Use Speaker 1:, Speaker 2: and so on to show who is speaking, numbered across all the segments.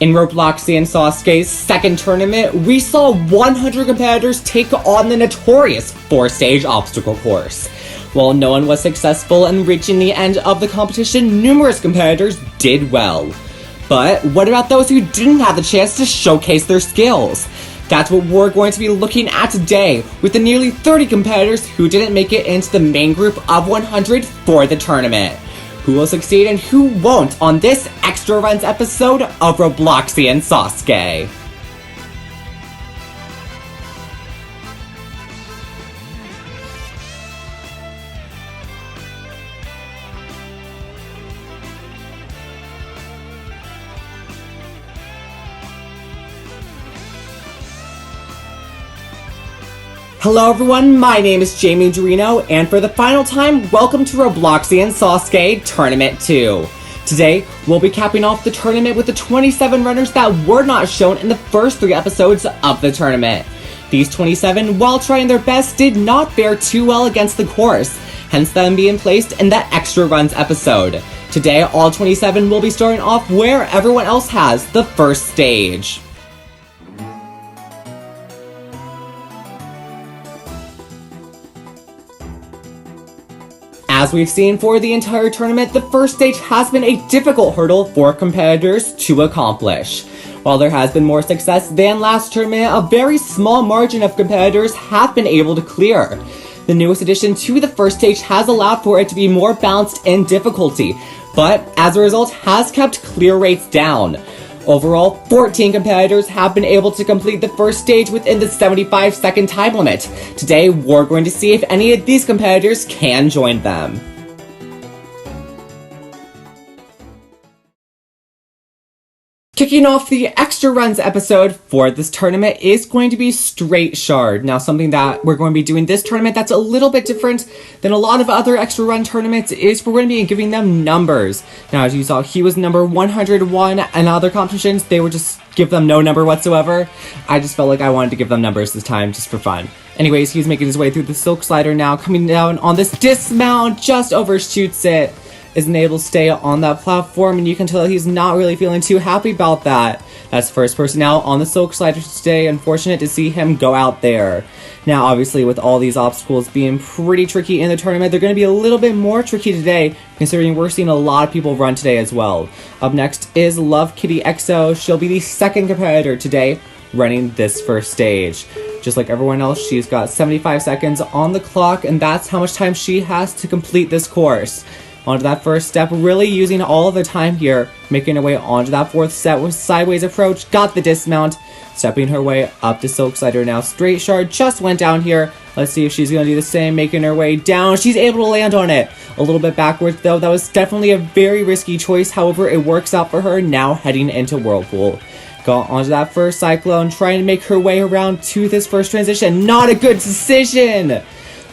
Speaker 1: In Robloxian SASUKE's second tournament, we saw 100 competitors take on the notorious 4-stage obstacle course. While no one was successful in reaching the end of the competition, numerous competitors did well. But what about those who didn't have the chance to showcase their skills? That's what we're going to be looking at today, with the nearly 30 competitors who didn't make it into the main group of 100 for the tournament. Who will succeed and who won't on this Extra Runs episode of Robloxian SASUKE. Hello everyone, my name is Jamie Dorino, and for the final time, welcome to Robloxian SASUKE Tournament 2. Today, we'll be capping off the tournament with the 27 runners that were not shown in the first 3 episodes of the tournament. These 27, while trying their best, did not fare too well against the course, hence them being placed in that Extra Runs episode. Today, all 27 will be starting off where everyone else has, the first stage. As we've seen for the entire tournament, the first stage has been a difficult hurdle for competitors to accomplish. While there has been more success than last tournament, a very small margin of competitors have been able to clear. The newest addition to the first stage has allowed for it to be more balanced in difficulty, but as a result has kept clear rates down. Overall, 14 competitors have been able to complete the first stage within the 75-second time limit. Today, we're going to see if any of these competitors can join them. Kicking off the Extra Runs episode for this tournament is going to be Straight Shard. Now, something that we're going to be doing this tournament that's a little bit different than a lot of other Extra Run tournaments is we're going to be giving them numbers. Now, as you saw, he was number 101, and other competitions, they would just give them no number whatsoever. I just felt like I wanted to give them numbers this time, just for fun. Anyways, he's making his way through the silk slider now, coming down on this dismount, just overshoots it. Isn't able to stay on that platform, and you can tell he's not really feeling too happy about that. That's first person out on the silk slider today. Unfortunate to see him go out there. Now, obviously, with all these obstacles being pretty tricky in the tournament, they're going to be a little bit more tricky today, considering we're seeing a lot of people run today as well. Up next is Love Kitty EXO. She'll be the second competitor today running this first stage. Just like everyone else, she's got 75 seconds on the clock, and that's how much time she has to complete this course. Onto that first step, really using all of the time here, making her way onto that fourth step with sideways approach, got the dismount, stepping her way up to silk slider now. Straight Shard just went down here. Let's see if she's going to do the same, making her way down. She's able to land on it. A little bit backwards though. That was definitely a very risky choice. However, it works out for her now heading into Whirlpool. Got onto that first cyclone, trying to make her way around to this first transition. Not a good decision!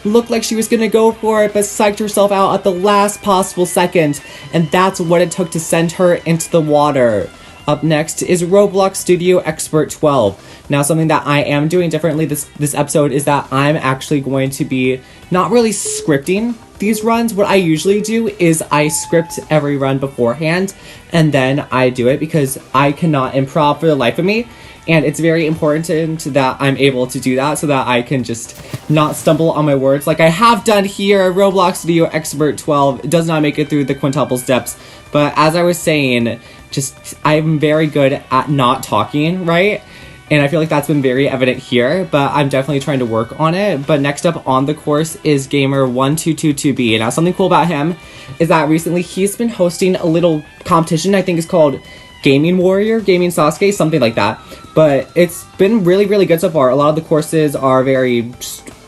Speaker 1: Looked like she was going to go for it, but psyched herself out at the last possible second, and that's what it took to send her into the water. Up next is Roblox Studio Expert 12. Now, something that I am doing differently this episode is that I'm actually going to be not really scripting these runs. What I usually do is I script every run beforehand, and then I do it because I cannot improv for the life of me. And it's very important that I'm able to do that so that I can just not stumble on my words like I have done here. Roblox Studio Expert 12 does not make it through the quintuple steps. But as I was saying, I'm very good at not talking, right? And I feel like that's been very evident here, but I'm definitely trying to work on it. But next up on the course is Gamer1222B. Now, something cool about him is that recently he's been hosting a little competition. I think it's called Gaming Warrior, Gaming SASUKE, something like that. But it's been really, really good so far. A lot of the courses are very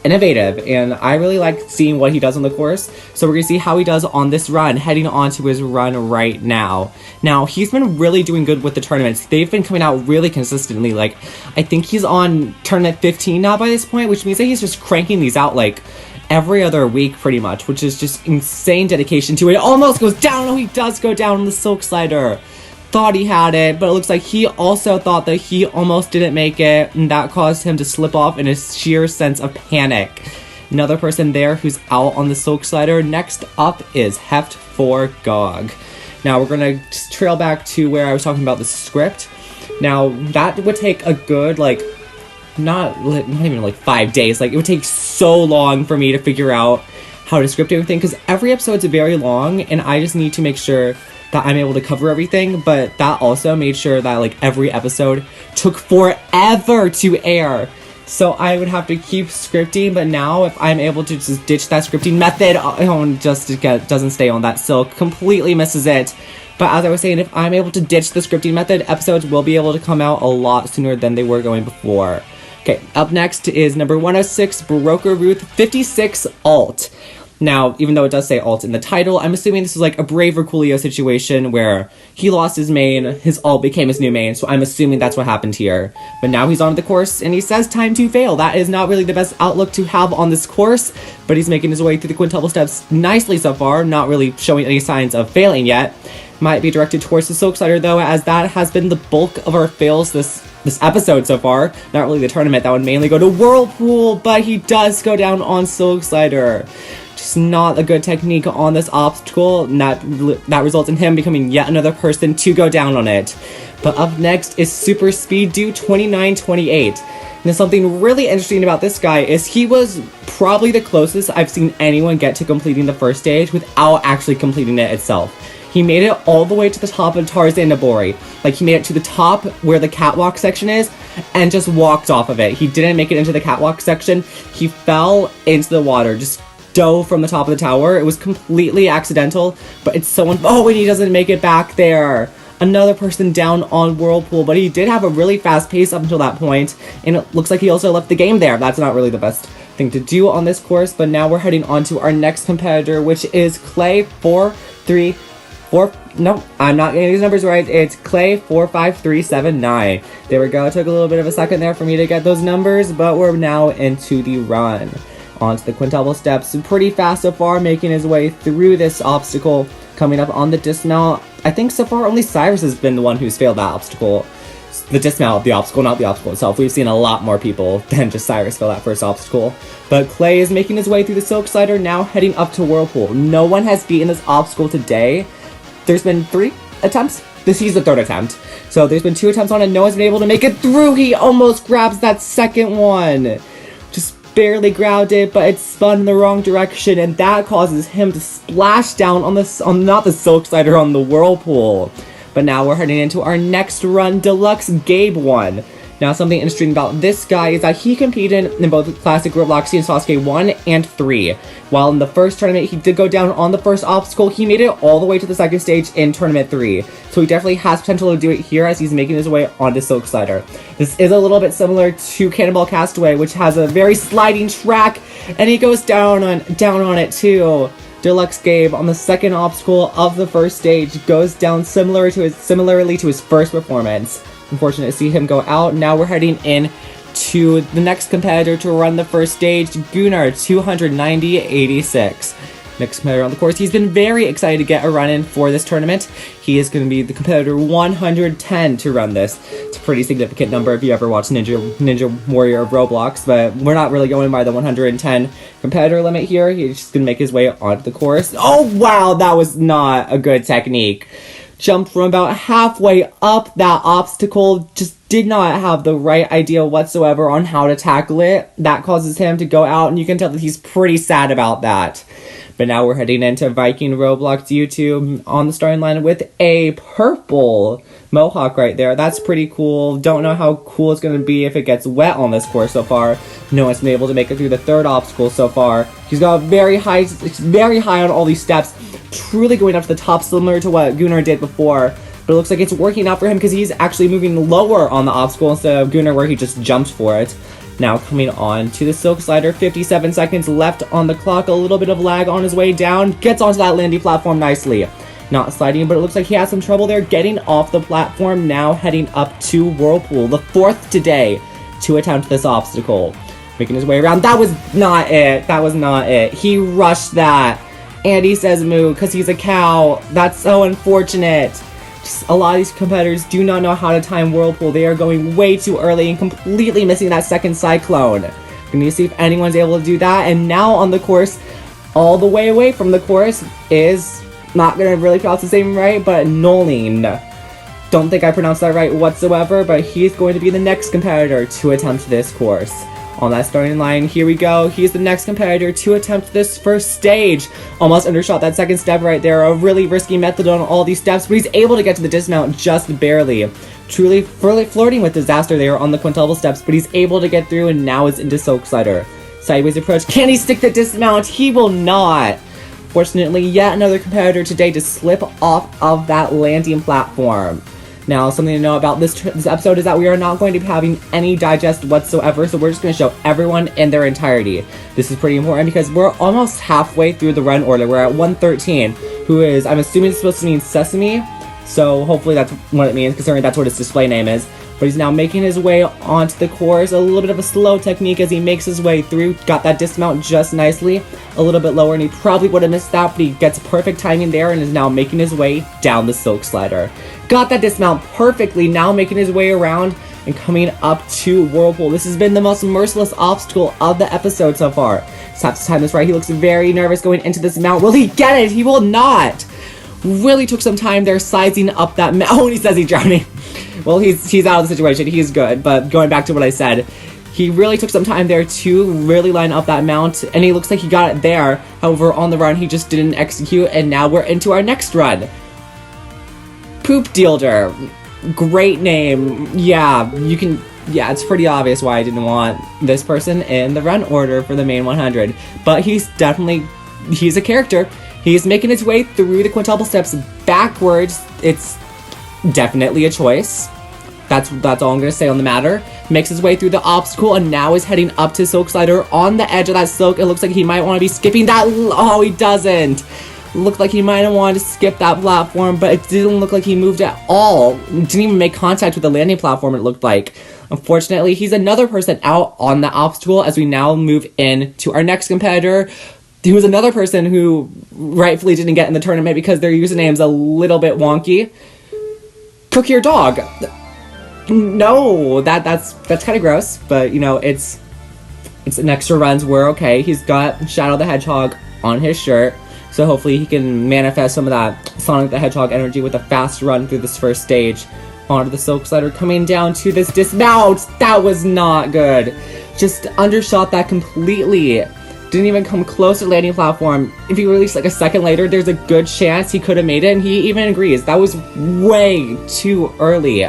Speaker 1: innovative, and I really like seeing what he does on the course. So we're going to see how he does on this run, heading on to his run right now. Now, he's been really doing good with the tournaments. They've been coming out really consistently. Like, I think he's on tournament 15 now by this point, which means that he's just cranking these out, like, every other week pretty much, which is just insane dedication to it. It almost goes down. Oh, he does go down on the silk slider. Thought he had it, but it looks like he also thought that he almost didn't make it, and that caused him to slip off in a sheer sense of panic. Another person there who's out on the silk slider. Next up is Heft for GOG. Now we're gonna just trail back to where I was talking about the script. Now that would take a good not even 5 days. It would take so long for me to figure out how to script everything, because every episode's very long and I just need to make sure that I'm able to cover everything. But that also made sure that every episode took forever to air, so I would have to keep scripting. But now if I'm able to just ditch that scripting method just to doesn't stay on that silk, completely misses it. But as I was saying, if I'm able to ditch the scripting method, episodes will be able to come out a lot sooner than they were going before. Okay, up next is number 106, Broker Ruth 56 Alt. Now, even though it does say alt in the title, I'm assuming this is a Brave or Coolio situation where he lost his main, his alt became his new main, so I'm assuming that's what happened here. But now he's on the course, and he says time to fail. That is not really the best outlook to have on this course, but he's making his way through the quintuple steps nicely so far, not really showing any signs of failing yet. Might be directed towards the Silk Slider though, as that has been the bulk of our fails this episode so far. Not really the tournament, that would mainly go to Whirlpool, but he does go down on Silk Slider. Just not a good technique on this obstacle, and that results in him becoming yet another person to go down on it. But up next is Super Speed Do 2928. And something really interesting about this guy is he was probably the closest I've seen anyone get to completing the first stage without actually completing it itself. He made it all the way to the top of Tarzan Nabori. He made it to the top where the catwalk section is and just walked off of it. He didn't make it into the catwalk section. He fell into the water, just dove from the top of the tower. It was completely accidental, but it's so and he doesn't make it back there. Another person down on Whirlpool, but he did have a really fast pace up until that point, and it looks like he also left the game there. That's not really the best thing to do on this course, but now we're heading on to our next competitor, which is Clay 434. No, I'm not getting these numbers right. It's Clay 45379. There we go. It took a little bit of a second there for me to get those numbers, but we're now into the run. Onto the quintuple steps, pretty fast so far, making his way through this obstacle. Coming up on the dismount, I think so far only Cyrus has been the one who's failed that obstacle. The dismount of the obstacle, not the obstacle itself. We've seen a lot more people than just Cyrus fail that first obstacle. But Clay is making his way through the Silk Slider, now heading up to Whirlpool. No one has beaten this obstacle today. There's been 3 attempts. He's the 3rd attempt. So there's been 2 attempts on it. No one's been able to make it through. He almost grabs that second one. Just barely grabbed it, but it spun in the wrong direction, and that causes him to splash down on not the Silk Slider, on the Whirlpool. But now we're heading into our next run, Deluxe Gabe 1. Now, something interesting about this guy is that he competed in both Classic Robloxian SASUKE 1 and 3. While in the first tournament, he did go down on the first obstacle, he made it all the way to the second stage in Tournament 3. So he definitely has potential to do it here as he's making his way onto Silk Slider. This is a little bit similar to Cannonball Castaway, which has a very sliding track, and he goes down on it too. Deluxe Gabe, on the second obstacle of the first stage, goes down similarly to his first performance. Unfortunate to see him go out. Now we're heading in to the next competitor to run the first stage, Gunnar 29086. Next competitor on the course. He's been very excited to get a run in for this tournament. He is going to be the competitor 110 to run this. It's a pretty significant number if you ever watched Ninja Warrior of Roblox, but we're not really going by the 110 competitor limit here. He's just going to make his way onto the course. Oh wow, that was not a good technique. Jumped from about halfway up that obstacle, just did not have the right idea whatsoever on how to tackle it. That causes him to go out, and you can tell that he's pretty sad about that. But now we're heading into Viking Roblox YouTube on the starting line with a purple mohawk right there. That's pretty cool. Don't know how cool it's going to be if it gets wet on this course so far. No one's been able to make it through the 3rd obstacle so far. He's got very high on all these steps. Truly going up to the top, similar to what Gunnar did before. But it looks like it's working out for him because he's actually moving lower on the obstacle instead of Gunnar, where he just jumps for it. Now coming on to the Silk Slider, 57 seconds left on the clock. A little bit of lag on his way down. Gets onto that landing platform nicely. Not sliding, but it looks like he has some trouble there getting off the platform. Now heading up to Whirlpool, the 4th today to attempt this obstacle. Making his way around. That was not it. That was not it. He rushed that. And he says moo because he's a cow. That's so unfortunate. Just a lot of these competitors do not know how to time Whirlpool. They are going way too early and completely missing that second cyclone. We need to see if anyone's able to do that. And now on the course, all the way away from the course, is not gonna really pronounce his name right, but Noline. Don't think I pronounced that right whatsoever, but he's going to be the next competitor to attempt this course. On that starting line, here we go. He's the next competitor to attempt this first stage. Almost undershot that second step right there. A really risky method on all these steps, but he's able to get to the dismount just barely. Truly flirting with disaster there on the quintuple steps, but he's able to get through and now is into Silk Slider. Sideways approach. Can he stick the dismount? He will not. Fortunately, yet another competitor today to slip off of that landing platform. Now, something to know about this episode is that we are not going to be having any digest whatsoever, so we're just going to show everyone in their entirety. This is pretty important because we're almost halfway through the run order. We're at 113, who is, I'm assuming it's supposed to mean Sesame, so hopefully that's what it means, considering that's what its display name is. But he's now making his way onto the course, a little bit of a slow technique as he makes his way through, got that dismount just nicely, a little bit lower, and he probably would have missed that, but he gets perfect timing there and is now making his way down the Silk Slider. Got that dismount perfectly, now making his way around and coming up to Whirlpool. This has been the most merciless obstacle of the episode so far. Just have to time this right. He looks very nervous going into this mount. Will he get it? He will not. Really took some time there sizing up that mount. Oh, and he says he's drowning. Well, he's out of the situation. He's good. But going back to what I said, he really took some time there to really line up that mount, and he looks like he got it there. However, on the run, he just didn't execute, and now we're into our next run. Poop Dealder. Great name. Yeah, it's pretty obvious why I didn't want this person in the run order for the main 100. But he's a character. He's making his way through the quintuple steps backwards. It's definitely a choice. That's all I'm going to say on the matter. Makes his way through the obstacle and now is heading up to Silk Slider on the edge of that silk. It looks like he might want to be skipping that. Oh, he doesn't. Looked like he might have wanted to skip that platform, but it didn't look like he moved at all. Didn't even make contact with the landing platform, it looked like. Unfortunately, he's another person out on the obstacle as we now move in to our next competitor, who was another person who rightfully didn't get in the tournament because their username's a little bit wonky. Cook your dog. No, that's kind of gross, but you know, it's an extra runs. We're okay. He's got Shadow the Hedgehog on his shirt, so hopefully he can manifest some of that Sonic the Hedgehog energy with a fast run through this first stage onto the Silk Slider, coming down to this dismount. That was not good. Just undershot that completely. Didn't even come close to the landing platform. If he released like a second later, there's a good chance he could have made it, and he even agrees. That was way too early.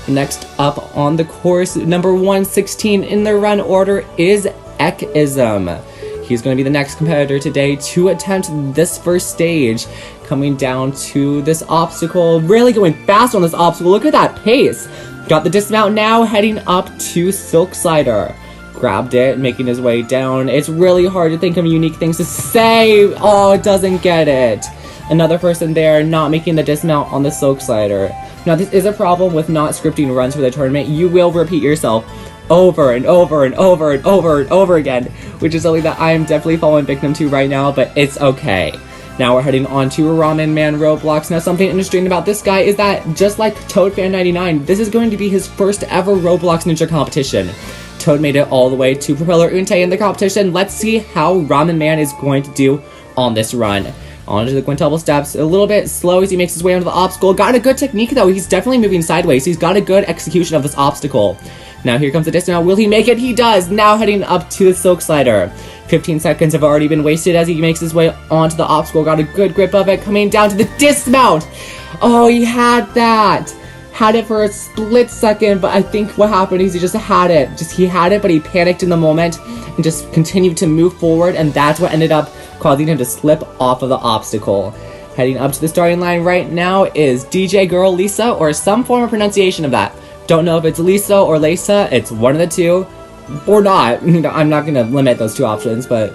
Speaker 1: Next up on the course, number 116 in the run order is Ekism. He's going to be the next competitor today to attempt this first stage. Coming down to this obstacle, really going fast on this obstacle. Look at that pace. Got the dismount now, heading up to Silk Slider. Grabbed it, making his way down. It's really hard to think of unique things to say. Oh, it doesn't get it. Another person there not making the dismount on the Silk Slider. Now, this is a problem with not scripting runs for the tournament. You will repeat yourself over and over and over and over and over again, which is something that I am definitely falling victim to right now, but it's okay. Now we're heading on to Ramen Man Roblox. Now, something interesting about this guy is that, just like ToadFan99, this is going to be his first ever Roblox Ninja competition. Toad made it all the way to Propeller Unte in the competition. Let's see how Ramen Man is going to do on this run. Onto the quintuple steps, a little bit slow as he makes his way onto the obstacle. Got a good technique though, he's definitely moving sideways. He's got a good execution of this obstacle. Now here comes the dismount. Will he make it? He does! Now heading up to the Silk Slider. 15 seconds have already been wasted as he makes his way onto the obstacle. Got a good grip of it, coming down to the dismount! Oh, he had that! Had it for a split second, but I think what happened is he just had it. He had it, but he panicked in the moment and just continued to move forward, and that's what ended up causing him to slip off of the obstacle. Heading up to the starting line right now is DJ Girl Lisa, or some form of pronunciation of that. Don't know if it's Lisa or Lisa, it's one of the two, or not. I'm not going to limit those two options, but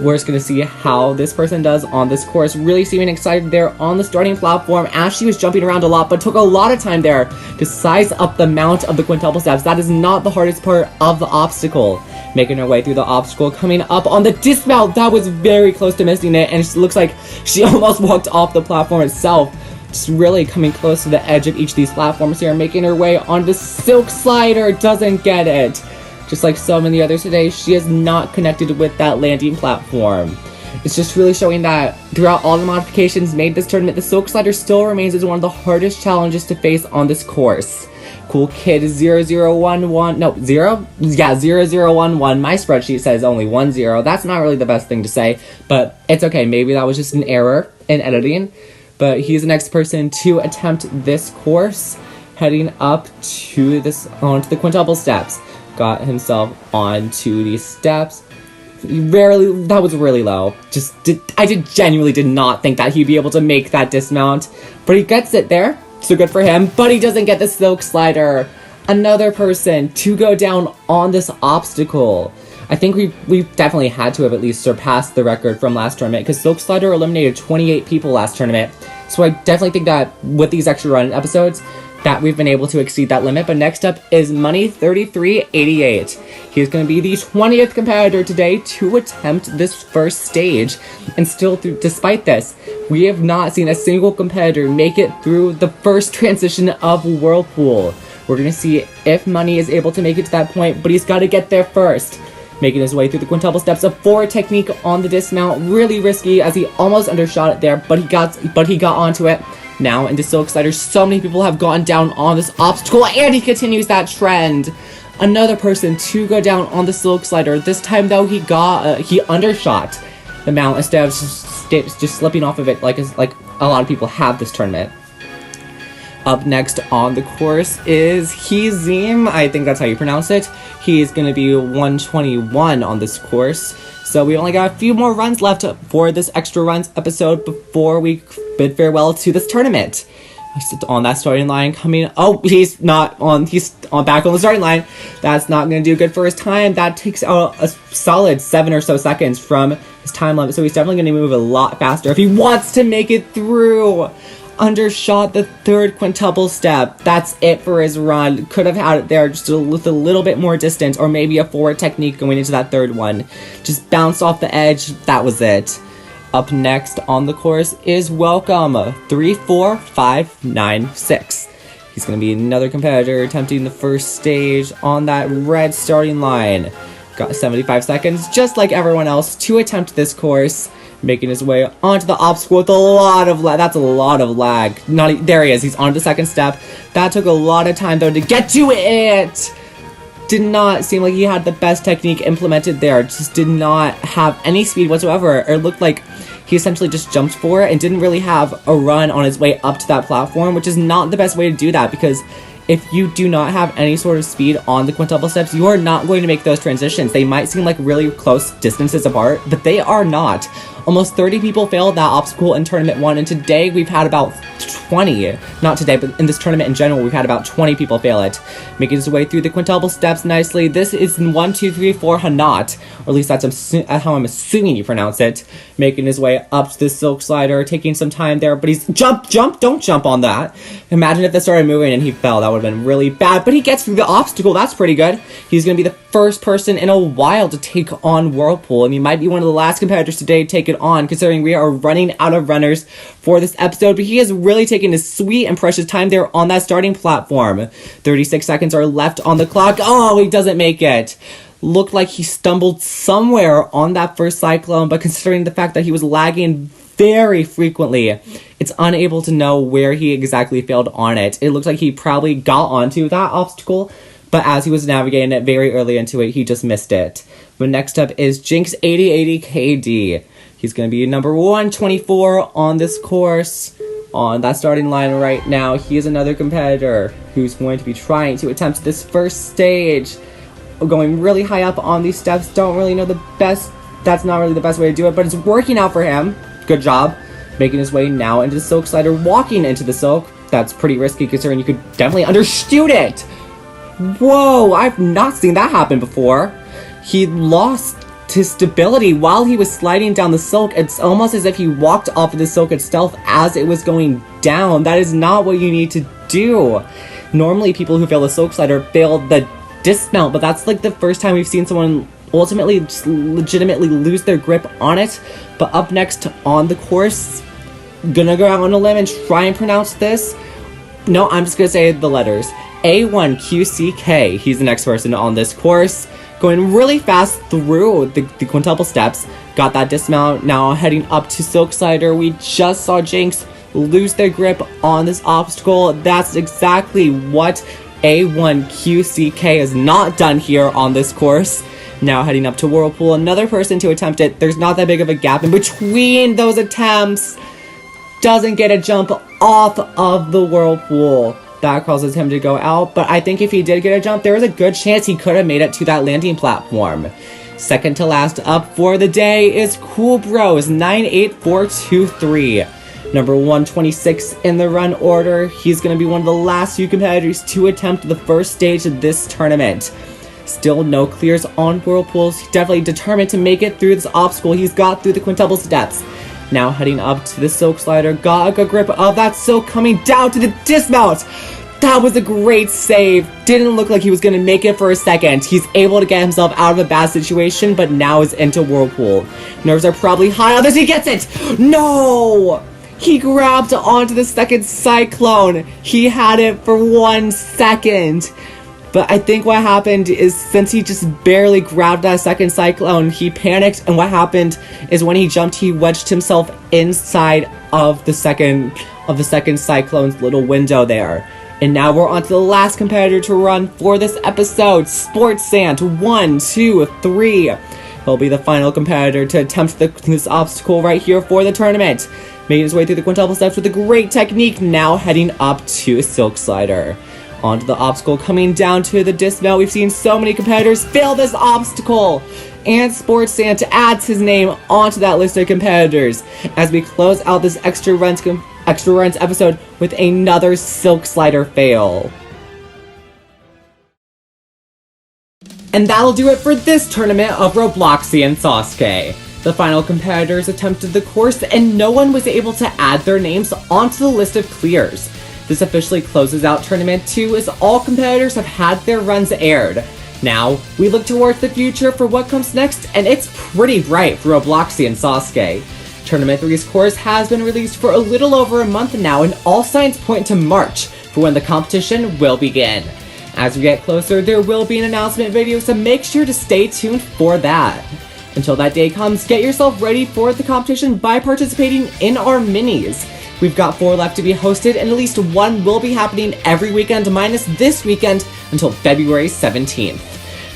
Speaker 1: we're just going to see how this person does on this course. Really seeming excited there on the starting platform as she was jumping around a lot, but took a lot of time there to size up the mount of the quintuple steps. That is not the hardest part of the obstacle. Making her way through the obstacle, coming up on the dismount. That was very close to missing it, and it looks like she almost walked off the platform itself. Just really coming close to the edge of each of these platforms here, making her way on the Silk Slider. Doesn't get it. Just like so many others today, she is not connected with that landing platform. It's just really showing that throughout all the modifications made this tournament, the silk slider still remains as one of the hardest challenges to face on this course. Cool Kid 0011, no, 0? Yeah, 0011. My spreadsheet says only 10. That's not really the best thing to say, but it's okay. Maybe that was just an error in editing. But he's the next person to attempt this course, heading up to onto the quintuple steps. Got himself onto these steps. That was really low. I genuinely did not think that he'd be able to make that dismount, but he gets it there. So good for him, but he doesn't get the silk slider. Another person to go down on this obstacle. I think we definitely had to have at least surpassed the record from last tournament, because silk slider eliminated 28 people last tournament. So I definitely think that with these extra run episodes, that we've been able to exceed that limit. But next up is Money 3388. He's going to be the 20th competitor today to attempt this first stage. And still, despite this, we have not seen a single competitor make it through the first transition of Whirlpool. We're going to see if Money is able to make it to that point, but he's got to get there first. Making his way through the quintuple steps, a forward technique on the dismount, really risky as he almost undershot it there, but he got onto it. Now into silk slider, so many people have gone down on this obstacle, and he continues that trend. Another person to go down on the silk slider. This time though, he undershot the mount instead of just slipping off of it like a lot of people have this tournament. Up next on the course is Hizim. I think that's how you pronounce it. He's going to be 121 on this course. So we only got a few more runs left for this extra runs episode before we bid farewell to this tournament. He's on that starting line coming. Oh, he's not on. He's back on the starting line. That's not going to do good for his time. That takes out a solid 7 or so seconds from his time limit. So he's definitely going to move a lot faster if he wants to make it through. Undershot the third quintuple step. That's it for his run. Could have had it there just with a little bit more distance, or maybe a forward technique going into that third one. Just bounced off the edge. That was it. Up next on the course is Welcome 34596. He's going to be another competitor attempting the first stage on that red starting line. Got 75 seconds, just like everyone else, to attempt this course. Making his way onto the obstacle with a lot of lag. That's a lot of lag. There he is. He's on the second step. That took a lot of time, though, to get to it. Did not seem like he had the best technique implemented there. Just did not have any speed whatsoever. It looked like he essentially just jumped for it and didn't really have a run on his way up to that platform, which is not the best way to do that, because if you do not have any sort of speed on the quintuple steps, you are not going to make those transitions. They might seem like really close distances apart, but they are not. Almost 30 people failed that obstacle in Tournament 1, and today we've had about 20. Not today, but in this tournament in general, we've had about 20 people fail it. Making his way through the quintuple steps nicely. This is 1, 2, 3, 4 Hanat, or at least that's how I'm assuming you pronounce it. Making his way up to the silk slider, taking some time there, but he's jump, don't jump on that. Imagine if this started moving and he fell. That would have been really bad, but he gets through the obstacle. That's pretty good. He's going to be the first person in a while to take on Whirlpool, and he might be one of the last competitors today to take it on, considering we are running out of runners for this episode. But he has really taken his sweet and precious time there on that starting platform. 36 seconds are left on the clock. Oh, he doesn't make it. Looked like he stumbled somewhere on that first cyclone, but considering the fact that he was lagging very frequently, it's unable to know where he exactly failed on it. It looks like he probably got onto that obstacle, but as he was navigating it very early into it, he just missed it. But next up is Jinx8080KD. He's going to be number 124 on this course. On that starting line right now, he is another competitor who's going to be trying to attempt this first stage. Going really high up on these steps. Don't really know the best. That's not really the best way to do it, but it's working out for him. Good job. Making his way now into the silk slider, walking into the silk. That's pretty risky considering you could definitely undershoot it. Whoa, I've not seen that happen before. He lost his stability while he was sliding down the silk. It's almost as if he walked off of the silk itself as it was going down. That is not what you need to do. Normally, people who fail the silk slider fail the dismount, but that's like the first time we've seen someone ultimately just legitimately lose their grip on it. But up next on the course, gonna go out on a limb and try and pronounce this. No, I'm just gonna say the letters. A1QCK. He's the next person on this course. Going really fast through the quintuple steps. Got that dismount. Now heading up to Silk Slider. We just saw Jinx lose their grip on this obstacle. That's exactly what A1QCK has not done here on this course. Now heading up to Whirlpool. Another person to attempt it. There's not that big of a gap in between those attempts. Doesn't get a jump off of the Whirlpool. That causes him to go out, but I think if he did get a jump, there was a good chance he could have made it to that landing platform. Second to last up for the day is Cool Bros 98423. Number 126 in the run order. He's going to be one of the last few competitors to attempt the first stage of this tournament. Still no clears on Whirlpools. He's definitely determined to make it through this obstacle. He's got through the quintuple steps. Now heading up to the Silk Slider. Got a good grip of that silk coming down to the dismount. That was a great save. Didn't look like he was going to make it for a second. He's able to get himself out of a bad situation, but now is into Whirlpool. Nerves are probably high on this. He gets it! No! He grabbed onto the second Cyclone. He had it for 1 second. But I think what happened is since he just barely grabbed that second Cyclone, he panicked, and what happened is when he jumped, he wedged himself inside of the second Cyclone's little window there. And now we're on to the last competitor to run for this episode, Sports Sand 1, 2, 3. He'll be the final competitor to attempt this obstacle right here for the tournament. Made his way through the quintuple steps with a great technique, now heading up to Silk Slider. Onto the obstacle, coming down to the dismount. We've seen so many competitors fail this obstacle. And Sports Santa adds his name onto that list of competitors as we close out this extra runs episode with another Silk Slider fail. And that'll do it for this tournament of Robloxian SASUKE. The final competitors attempted the course and no one was able to add their names onto the list of clears. This officially closes out Tournament 2 as all competitors have had their runs aired. Now, we look towards the future for what comes next, and it's pretty bright for Robloxian SASUKE. Tournament 3's course has been released for a little over a month now, and all signs point to March for when the competition will begin. As we get closer, there will be an announcement video, so make sure to stay tuned for that. Until that day comes, get yourself ready for the competition by participating in our minis. We've got 4 left to be hosted, and at least 1 will be happening every weekend, minus this weekend until February 17th.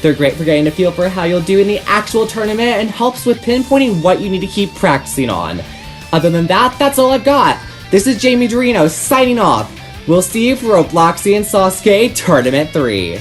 Speaker 1: They're great for getting a feel for how you'll do in the actual tournament and helps with pinpointing what you need to keep practicing on. Other than that, that's all I've got. This is Jamie Dorino signing off. We'll see you for Robloxian SASUKE Tournament 3.